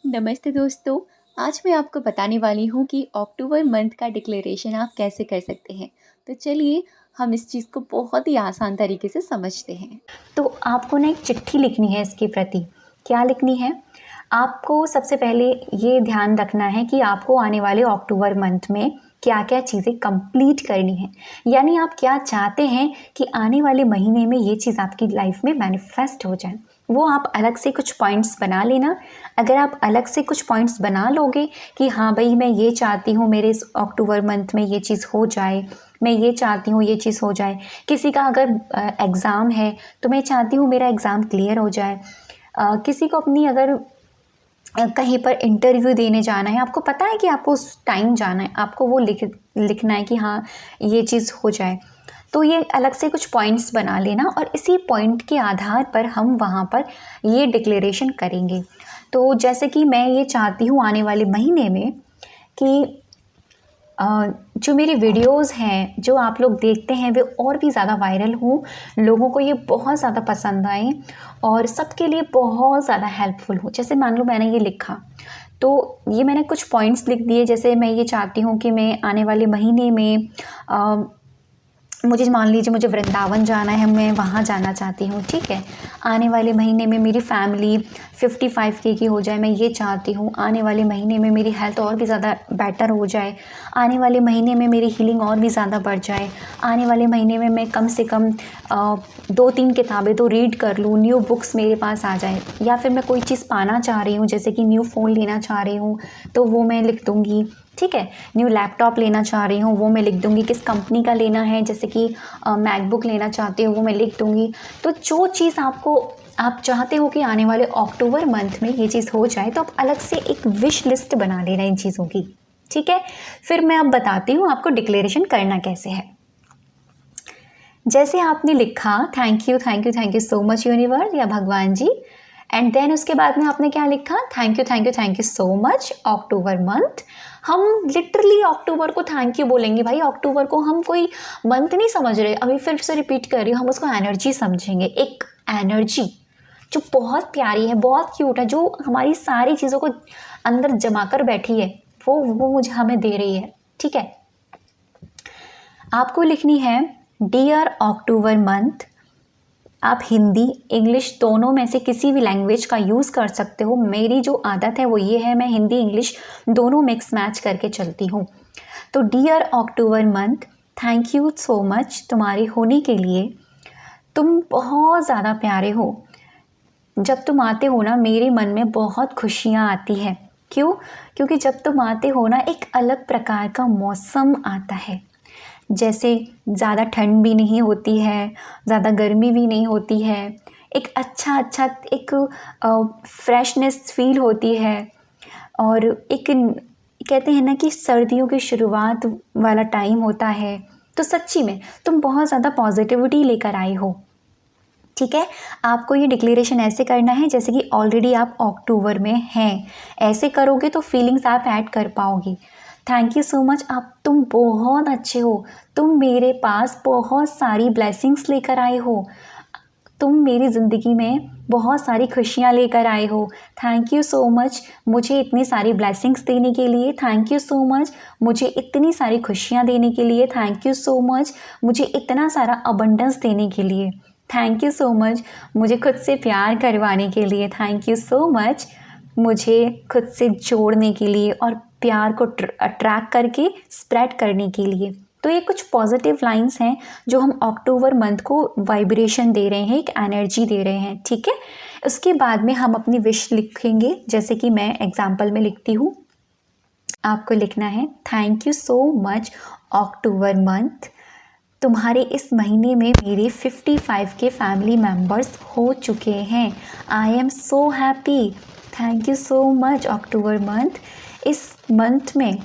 नमस्ते दोस्तों। आज मैं आपको बताने वाली हूँ कि अक्टूबर मंथ का डिक्लेरेशन आप कैसे कर सकते हैं। तो चलिए हम इस चीज़ को बहुत ही आसान तरीके से समझते हैं। तो आपको ना एक चिट्ठी लिखनी है इसके प्रति। क्या लिखनी है? आपको सबसे पहले ये ध्यान रखना है कि आपको आने वाले अक्टूबर मंथ में क्या-क्या चीज़ें कंप्लीट करनी है। यानी आप क्या चाहते हैं कि आने वाले महीने में ये चीज़ आपकी लाइफ में मैनिफेस्ट हो जाए। वो आप अलग से कुछ पॉइंट्स बना लेना। अगर आप अलग से कुछ पॉइंट्स बना लोगे कि हाँ भई मैं ये चाहती हूँ मेरे इस अक्टूबर मंथ में ये चीज़ हो जाए, मैं ये चाहती हूँ ये चीज़ हो जाए। किसी का अगर एग्ज़ाम है तो मैं चाहती हूँ मेरा एग्ज़ाम क्लियर हो जाए। किसी को अपनी अगर कहीं पर इंटरव्यू देने जाना है, आपको पता है कि आपको उस टाइम जाना है, आपको वो लिखना है कि हाँ ये चीज़ हो जाए। तो ये अलग से कुछ पॉइंट्स बना लेना और इसी पॉइंट के आधार पर हम वहाँ पर ये डिक्लेरेशन करेंगे। तो जैसे कि मैं ये चाहती हूँ आने वाले महीने में कि जो मेरी वीडियोज़ हैं, जो आप लोग देखते हैं वे और भी ज़्यादा वायरल हों, लोगों को ये बहुत ज़्यादा पसंद आएँ और सबके लिए बहुत ज़्यादा हेल्पफुल हो। जैसे मान लो मैंने ये लिखा, तो ये मैंने कुछ पॉइंट्स लिख दिए। जैसे मैं ये चाहती हूँ कि मैं आने वाले महीने में अ, मुझे मान लीजिए मुझे वृंदावन जाना है, मैं वहाँ जाना चाहती हूँ, ठीक है। आने वाले महीने में मेरी फैमिली 55K की हो जाए, मैं ये चाहती हूँ। आने वाले महीने में मेरी हेल्थ और भी ज़्यादा बेटर हो जाए। आने वाले महीने में मेरी हीलिंग और भी ज़्यादा बढ़ जाए। आने वाले महीने में मैं कम से कम 2-3 किताबें तो रीड कर लूँ, न्यू बुक्स मेरे पास आ जाए। या फिर मैं कोई चीज़ पाना चाह रही हूँ, जैसे कि न्यू फ़ोन लेना चाह रही हूँ, तो वो मैं लिख दूँगी, ठीक है। न्यू लैपटॉप लेना चाह रही हूँ, वो मैं लिख दूँगी। किस कंपनी का लेना है, जैसे कि मैकबुक लेना चाहती हूँ, वो मैं लिख दूँगी। तो जो चीज़ आप चाहते हो कि आने वाले अक्टूबर मंथ में ये चीज़ हो जाए, तो आप अलग से एक विश लिस्ट बना लेना इन चीज़ों की, ठीक है। फिर मैं अब बताती हूँ आपको डिक्लेरेशन करना कैसे है। जैसे आपने लिखा thank you thank you thank you so much universe या भगवान जी, एंड देन उसके बाद में आपने क्या लिखा, thank you thank you thank you so much October month. हम लिटरली अक्टूबर को थैंक यू बोलेंगे भाई। अक्टूबर को हम कोई मंथ नहीं समझ रहे, अभी फिर से रिपीट कर रही हूँ, हम उसको एनर्जी समझेंगे। एक एनर्जी जो बहुत प्यारी है, बहुत क्यूट है, जो हमारी सारी चीज़ों को अंदर जमा कर बैठी है, वो मुझे हमें दे रही है, ठीक है। आपको लिखनी है डियर अक्टूबर मंथ। आप हिंदी इंग्लिश दोनों में से किसी भी लैंग्वेज का यूज़ कर सकते हो। मेरी जो आदत है वो ये है, मैं हिंदी इंग्लिश दोनों मिक्स मैच करके चलती हूँ। तो dear October month, thank you so much तुम्हारे होने के लिए। तुम बहुत ज़्यादा प्यारे हो। जब तुम आते हो ना मेरे मन में बहुत खुशियाँ आती है। क्यों? क्योंकि जब तुम आते हो ना एक अलग प्रकार का मौसम आता है। जैसे ज़्यादा ठंड भी नहीं होती है, ज़्यादा गर्मी भी नहीं होती है। एक अच्छा एक फ्रेशनेस फ़ील होती है। और एक कहते हैं ना कि सर्दियों की शुरुआत वाला टाइम होता है। तो सच्ची में तुम बहुत ज़्यादा पॉजिटिविटी लेकर आए हो, ठीक है। आपको ये डिक्लेरेशन ऐसे करना है जैसे कि ऑलरेडी आप अक्टूबर में हैं। ऐसे करोगे तो फीलिंग्स आप ऐड कर पाओगे। थैंक यू सो मच, तुम बहुत अच्छे हो। तुम मेरे पास बहुत सारी ब्लेसिंग्स लेकर आए हो। तुम मेरी ज़िंदगी में बहुत सारी खुशियाँ लेकर आए हो। थैंक यू सो मच मुझे इतनी सारी ब्लेसिंग्स देने के लिए। थैंक यू सो मच मुझे इतनी सारी खुशियाँ देने के लिए। थैंक यू सो मच मुझे इतना सारा अबंडेंस देने के लिए। थैंक यू सो मच मुझे खुद से प्यार करवाने के लिए। थैंक यू सो मच मुझे खुद से जोड़ने के लिए और प्यार को अट्रैक्ट करके स्प्रेड करने के लिए। तो ये कुछ पॉजिटिव लाइंस हैं जो हम अक्टूबर मंथ को वाइब्रेशन दे रहे हैं, एक एनर्जी दे रहे हैं, ठीक है। उसके बाद में हम अपनी विश लिखेंगे। जैसे कि मैं एग्जाम्पल में लिखती हूँ, आपको लिखना है thank you so much October month. तुम्हारे इस महीने में मेरे 55 के फैमिली मेम्बर्स हो चुके हैं। I am so happy. Thank you so much October month. इस मंथ में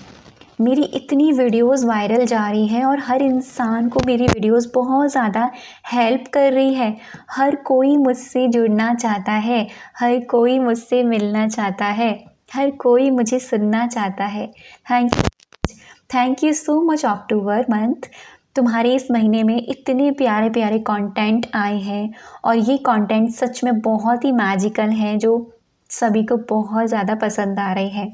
मेरी इतनी वीडियोस वायरल जा रही हैं और हर इंसान को मेरी वीडियोस बहुत ज़्यादा हेल्प कर रही है। हर कोई मुझसे जुड़ना चाहता है, हर कोई मुझसे मिलना चाहता है, हर कोई मुझे सुनना चाहता है। Thank you so much October month. तुम्हारे इस महीने में इतने प्यारे प्यारे कंटेंट आए हैं और ये कंटेंट सच में बहुत ही मैजिकल हैं, जो सभी को बहुत ज़्यादा पसंद आ रहे हैं।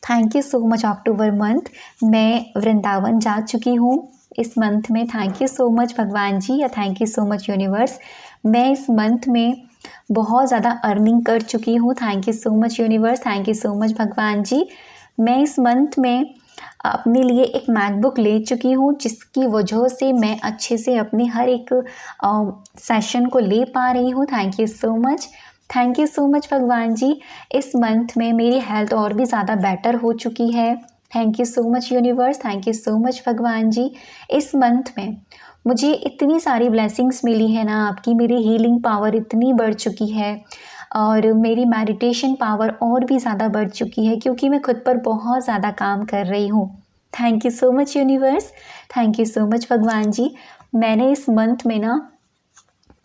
Thank you so much October month. मैं वृंदावन जा चुकी हूँ इस मंथ में। थैंक यू सो मच भगवान जी, या thank you so much universe. मैं इस मंथ में बहुत ज़्यादा अर्निंग कर चुकी हूँ। Thank you so much universe, thank you so much भगवान जी। मैं इस मंथ में अपने लिए एक मैकबुक ले चुकी हूँ, जिसकी वजह से मैं अच्छे से अपनी हर एक सेशन को ले पा रही हूँ। Thank you so much, thank you so much भगवान जी। इस मंथ में मेरी हेल्थ और भी ज़्यादा बेटर हो चुकी है। Thank you so much universe, thank you so much भगवान जी। इस मंथ में मुझे इतनी सारी ब्लेसिंग्स मिली है ना आपकी, मेरी हीलिंग पावर इतनी बढ़ चुकी है और मेरी मेडिटेशन पावर और भी ज़्यादा बढ़ चुकी है, क्योंकि मैं खुद पर बहुत ज़्यादा काम कर रही हूँ। Thank you so much universe, thank you so much भगवान जी। मैंने इस मंथ में ना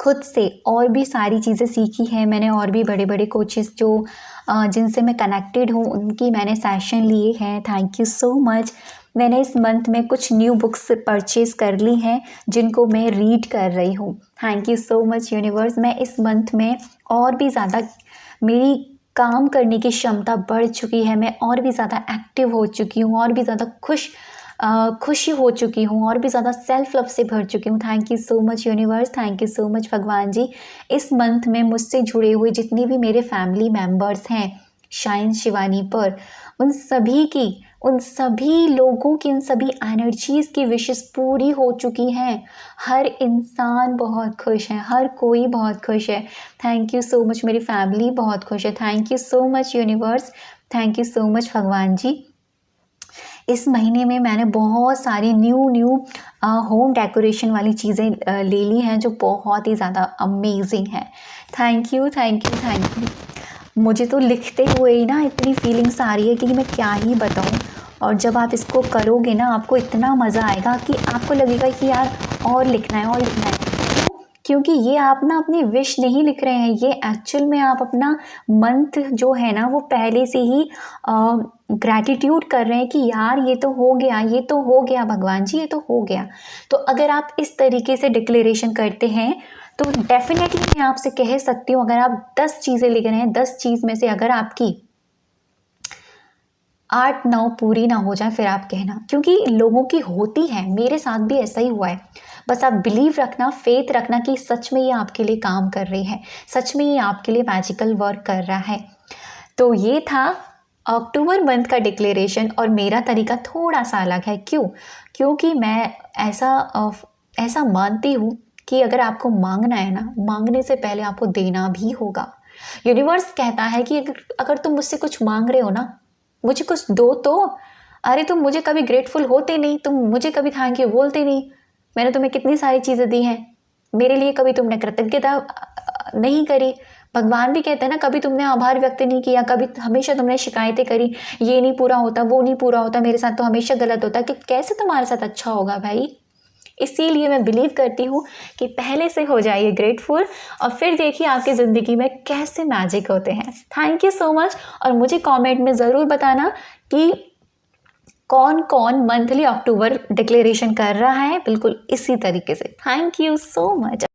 खुद से और भी सारी चीज़ें सीखी हैं। मैंने और भी बड़े बड़े कोचेस जो जिनसे मैं कनेक्टेड हूँ, उनकी मैंने सेशन लिए हैं। Thank you so much. मैंने इस मंथ में कुछ न्यू बुक्स परचेज़ कर ली हैं, जिनको मैं रीड कर रही हूँ। Thank you so much universe. मैं इस मंथ में और भी ज़्यादा मेरी काम करने की क्षमता बढ़ चुकी है। मैं और भी ज़्यादा एक्टिव हो चुकी हूँ, और भी ज़्यादा खुशी हो चुकी हूँ, और भी ज़्यादा सेल्फ लव से भर चुकी हूँ। Thank you so much universe, thank you so much भगवान जी। इस मंथ में मुझसे जुड़े हुए जितने भी मेरे फैमिली मेम्बर्स हैं शाइन शिवानी पर, उन सभी लोगों की, उन सभी एनर्जीज़ की विशेस पूरी हो चुकी हैं। हर इंसान बहुत खुश है, हर कोई बहुत खुश है। थैंक यू सो मच, मेरी फैमिली बहुत खुश है। Thank you so much universe, thank you so much भगवान जी। इस महीने में मैंने बहुत सारी न्यू होम डेकोरेशन वाली चीज़ें ले ली हैं, जो बहुत ही ज़्यादा अमेजिंग है। Thank you, thank you, thank you. मुझे तो लिखते हुए ही ना इतनी फीलिंग्स आ रही है कि मैं क्या ही बताऊँ। और जब आप इसको करोगे ना, आपको इतना मज़ा आएगा कि आपको लगेगा कि यार और लिखना है, और लिखना है। क्योंकि ये आप ना अपनी विश नहीं लिख रहे हैं, ये एक्चुअल में आप अपना मंथ जो है ना, वो पहले से ही ग्रैटिट्यूड कर रहे हैं कि यार ये तो हो गया, ये तो हो गया भगवान जी, ये तो हो गया। तो अगर आप इस तरीके से डिक्लेरेशन करते हैं, तो डेफिनेटली मैं आपसे कह सकती हूँ, अगर आप 10 चीज़ें लिख रहे हैं, 10 चीज़ में से अगर आपकी 8-9 पूरी ना हो जाए, फिर आप कहना, क्योंकि लोगों की होती है। मेरे साथ भी ऐसा ही हुआ है। बस आप बिलीव रखना, फेथ रखना कि सच में ये आपके लिए काम कर रही है, सच में ये आपके लिए मैजिकल वर्क कर रहा है। तो ये था अक्टूबर मंथ का डिक्लेरेशन, और मेरा तरीका थोड़ा सा अलग है। क्योंकि मैं ऐसा मानती हूँ कि अगर आपको मांगना है ना, मांगने से पहले आपको देना भी होगा। यूनिवर्स कहता है कि अगर तुम मुझसे कुछ मांग रहे हो ना, मुझे कुछ दो तो। अरे तुम मुझे कभी ग्रेटफुल होते नहीं, तुम मुझे कभी थैंक यू बोलते नहीं। मैंने तुम्हें कितनी सारी चीज़ें दी हैं, मेरे लिए कभी तुमने कृतज्ञता नहीं करी। भगवान भी कहते हैं ना, कभी तुमने आभार व्यक्त नहीं किया, कभी हमेशा तुमने शिकायतें करी, ये नहीं पूरा होता, वो नहीं पूरा होता, मेरे साथ तो हमेशा गलत होता, कि कैसे तुम्हारे साथ अच्छा होगा भाई। इसीलिए मैं बिलीव करती हूँ कि पहले से हो जाइए ग्रेटफुल, और फिर देखिए आपकी ज़िंदगी में कैसे मैजिक होते हैं। Thank you so much. और मुझे कमेंट में ज़रूर बताना कि कौन कौन मंथली अक्टूबर डिक्लेरेशन कर रहा है बिल्कुल इसी तरीके से। Thank you so much.